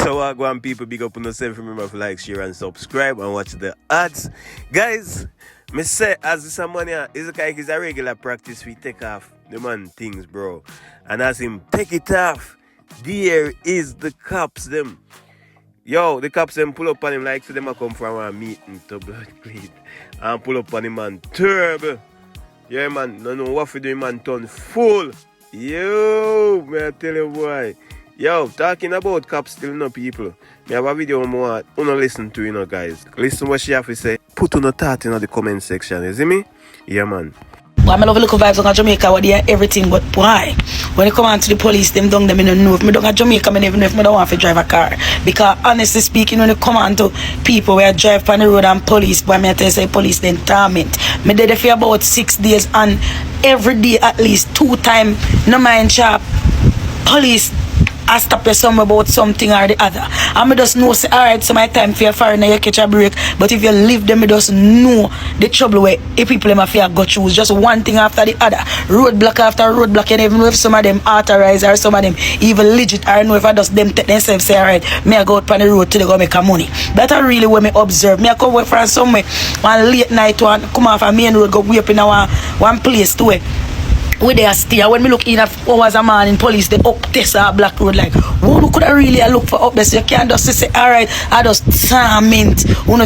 So go on people, big up on yourself. Remember to like, share and subscribe and watch the ads. Guys, me say as this money is like it's a regular practice, we take off the man things, bro. And as him take it off, there is the cops them. Yo, the cops them pull up on him like so them a come from a meeting to blood bleed. And pull up on him man turbo. Yeah man, no what for doing man turn full. Yo, me I tell you boy. Yo, talking about cops still no people. Me have a video more wanna listen to, you know, guys. Listen what she have to say. Put on a thought in the comment section, you see me? Yeah, man. I love local vibes on Jamaica where they are everything, but why? When it come on to the police, them don't them in the know. If me don't at Jamaica, I even know if me don't want to drive a car. Because honestly speaking, when it come on to people where I drive on the road and police, boy, me I tell you say police then torment. Me did it for about 6 days and every day at least 2 times, no mind sharp, police I stop you somewhere about something or the other. And me just know say alright, so my time for your foreigner you catch a break. But if you leave them, me just know the trouble where if people them fear go through just one thing after the other. Roadblock after roadblock, you never know if some of them authorized or some of them even legit or know if I just them take themselves say alright, me I go out on the road till they go make a money. That's really what me observe. Me I come work from somewhere one late night one come off a main road go way up in one place to it. With their steer, when me look in at hours a man in police, they up Tessa Black Road like, who could I really look for up there? So you can't just say, alright, I just torment,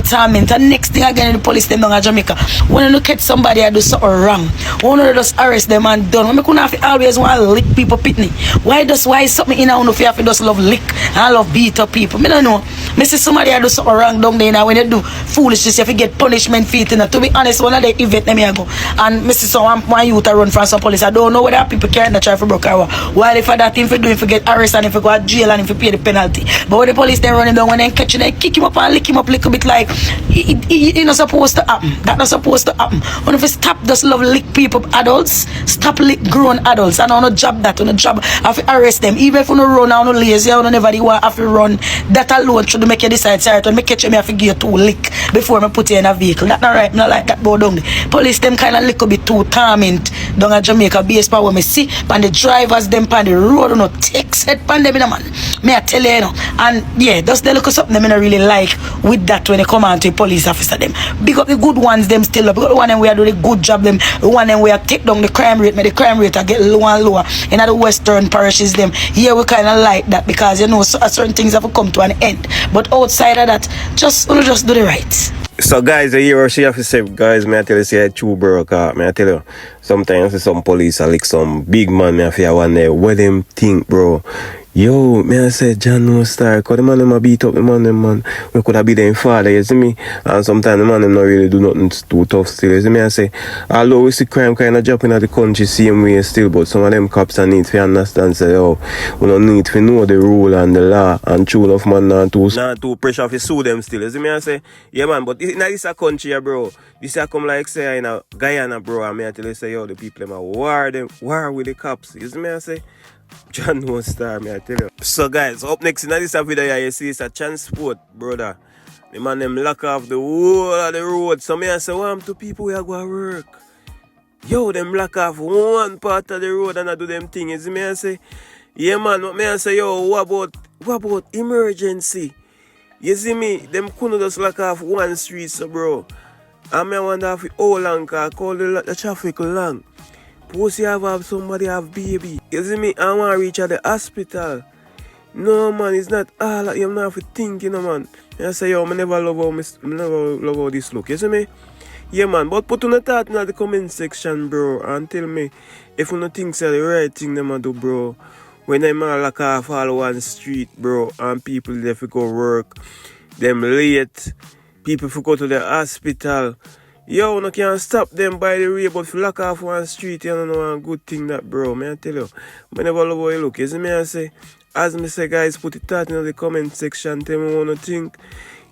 torment. And next thing again, the police them down in Jamaica. When you look at somebody, I do something wrong. When you just arrest them and done. When me couldn't have to always want to lick people pitney. Why is something in a if you have to just love lick and love beat up people? Me don't know. Me see somebody I do something wrong down there now when you do foolishness, you have to get punishment for it. To be honest, one of the event them here go. And me see some one youth I run from some police. I don't know whether people carrying the try for broke or while if that thing for doing for get arrested and if you go to jail and if you pay the penalty. But when the police then running down when they catch you, they kick him up and lick him up a little bit like it not supposed to happen. That not supposed to happen. When if you stop just love lick people adults, stop lick grown adults and on a job that on a job have to arrest them. Even if you don't run and you lazy and you never want have to run, that alone should make you decide sorry when me catch you me have to give you 2 lick before me put you in a vehicle. That not right, not like that go down. Police them kind of little bit too torment down at Jamaica based on what me see and the drivers them on the road no take set pan them in a man. Me I tell you, and yeah, just they look at something them I really like with that when they come on to a police officer them. Big up the good ones them still up. The one them we are doing a good job them. The one them we are take down the crime rate. The crime rate I get lower and lower in the western parishes them. Here we kind of like that because you know certain things have to come to an end. But outside of that, just do the right. So guys, a year or she have to say, guys, may I tell you say true bro, car. May I tell you, sometimes I see some police are like some big man, me I feel one day, what them think, bro? Yo, may I say John no star, cause the man them a beat up the man them man. We could have be them father, you see me? And sometimes the man them not really do nothing too tough still, you see me? I say, although we see crime kind of dropping at the country same way still, but some of them cops are need to understand, say, yo, we don't need to know the rule and the law, and true enough man not too pressure to sue them still, you see me? I say, yeah man, but in this a country, bro, this a come like say in a Guyana, bro, and me I tell you say, yo, the people them a war with the cops, you see me? I say, John no star, me I tell you. So guys, up next in this video here, you see it's a transport, brother. The man them lock off the whole of the road. So me I say, what to people who are going to work? Yo, them lock off one part of the road and I do them thing. You see me I say, yeah man, what me I say, yo, what about emergency? You see me, them couldn't just lock off one street, so bro. And me I wonder if how long, cause call the traffic long. Suppose you have somebody have baby. You see me? I want to reach at the hospital. No man, it's not all you have to think, you know man. I say yo, I never love how this look. You see me? Yeah man, but put on a thought in the comment section, bro, and tell me if you don't think it's the right thing them do, bro. When them lock off all one street, bro, and people they go work, them late, people go to the hospital. Yo, no can't stop them by the way, but if you lock off one street, you don't know a good thing that, bro. Man, I tell you, I never love how you look. You see me, I say, as me say, guys, put it out in the comment section, tell me what you think.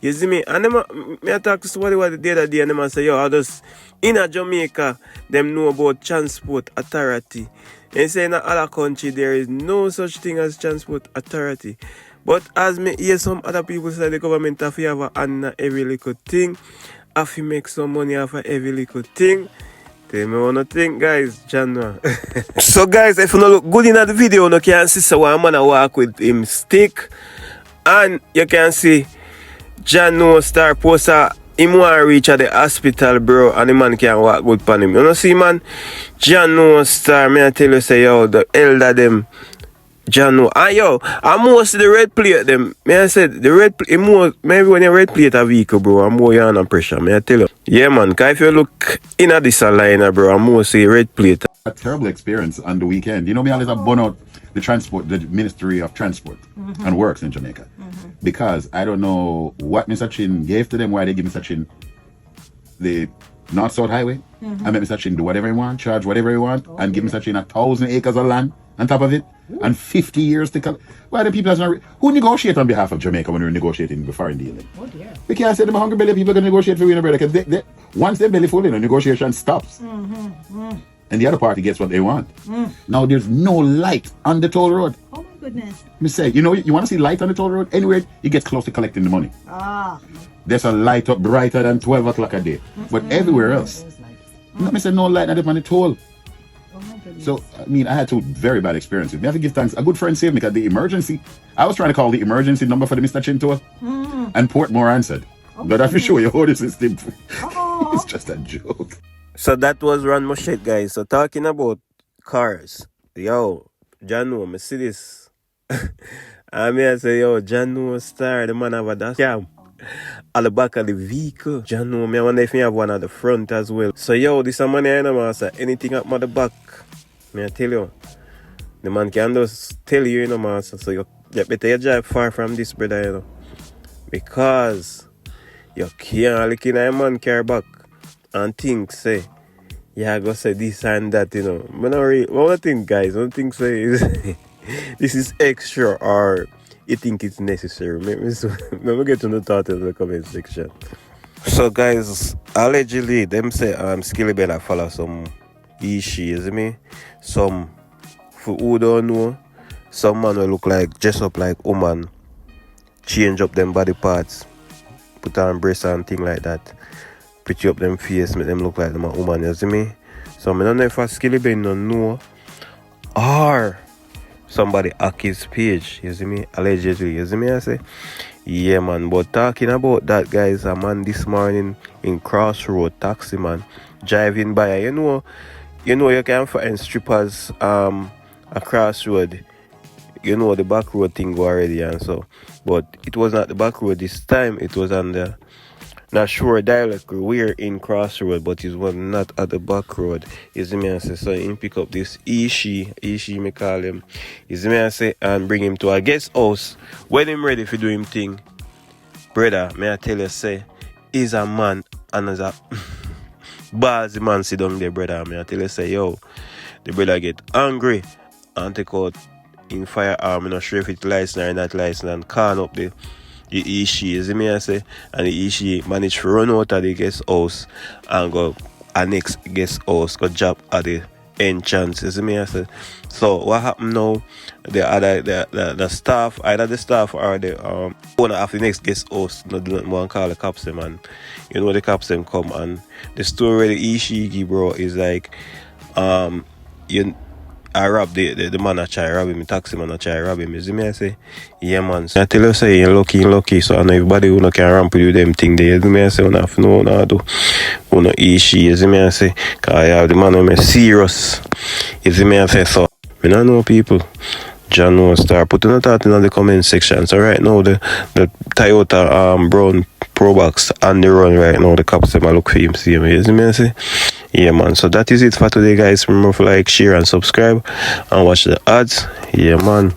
You see me? And me I talk to somebody the other day, and them say, yo, I just, in a Jamaica, them know about transport authority. And say in other country, there is no such thing as transport authority. But as me hear some other people say, the government have to have a hand in every little thing. Have to make some money off of every little thing. Tell me what you think, guys. John. So, guys, if you don't look good in the video, you can see so one man walk with him stick And you can see John No Star post him want reach at the hospital, bro, and the man can't walk good pan him. You know see, man? John No Star, me I tell you, say, yo, the elder them, John No. And yo, I most the red plate them. Me I said, the red plate, more, maybe when you red plate a vehicle, bro, I'm more under pressure, me I tell you. Yeah, man, because if you look in at this line, bro, I'm more say red plate. A terrible experience on the weekend. You know, me always have burn out the Ministry of Transport and Works in Jamaica. Because I don't know what Mr. Chin gave to them, why they give Mr. Chin the North-South Highway, and make Mr. Chin do whatever he want, charge whatever he want, and give Mr. Chin 1,000 acres of land on top of it, and 50 years to come. Why the people not who negotiate on behalf of Jamaica when we're negotiating before in dealing? Oh dear. We can't say them hungry belly people are going to negotiate for winning bread, because once their belly full, the negotiation stops. And the other party gets what they want. Now there's no light on the toll road. Oh my goodness. Me say, you know, you want to see light on the toll road? Anywhere it gets close to collecting the money. There's a light up brighter than 12 o'clock a day. But everywhere else, no, me say no light on the toll. So, I mean, I had two very bad experiences. Me have to give thanks. A good friend saved me because the emergency, I was trying to call the emergency number for the Mr. Chin tour, and Portmore answered. But I have to show you how this is. It's just a joke. So that was Ron Moshet, guys. So talking about cars. Yo, John No, me see this. I mean, I say, yo, John No Star, the man have a dash cam at the back of the vehicle. John No, me I wonder if he have one at the front as well. So yo, this a money I know, master. Anything up at the back, me I tell you, the man can just tell you, you know, master. So you better you drive far from this, brother, you know, because you can't look in a man car back and think, say, yeah, go say this and that, you know. But not really, one thing, guys, one thing say is this is extra or you think it's necessary. Let me get to the thought in the comment section. So, guys, allegedly, them say Skilly Bella follow some issue, you see me? Some, for who don't know, some man will look like, dress up like woman, change up them body parts, put on breasts and thing like that. Pretty up them face, make them look like them a woman, you see me? So I don't know if a Skilly Ben don't know or somebody hack his page, you see me? Allegedly, you see me? I say, yeah, man. But talking about that, guys, a man this morning in Crossroad, taxi man, driving by, you know you can find strippers a Crossroad. You know the back road thing go already and so. But it was not the back road this time, it was on the not sure dialect we're in Crossroad, but it was not at the back road. You see me I say, so him pick up this Ishi me call him. You see me I say, and bring him to a guest house. When him ready for do him thing, brother, may I tell you say, he's a man and as a ballsy man sit down there, brother. May I tell you say, yo, the brother get angry and take out in firearm. I'm not sure if it's license or not license, and can up the Ishi, you see me I say, and the Ishi managed to run out of the guest house and go a next guest house, go job at the entrance, you see me I say. So what happened now, the staff, either the staff or the owner of the next guest house, no do not want to call the cops them, and you know the cops them come, and the story the Ishi give, bro, is like I rob the man I try rob him, the taxi man I try rob him. You see me I say, yeah man. So I tell you say you're lucky. So I know everybody who can ramp with you them thing there. You see me I say, no do no issue. You see me I say, cause I have the man who me serious. You see me I say, so I don't know people. John No Star, put in a thought in the comment section. So right now the Toyota brown Pro Box on the run right now. The cops them I look for him, see him. You see me I say? Yeah man, so that is it for today, guys. Remember to like, share and subscribe and watch the ads. Yeah man.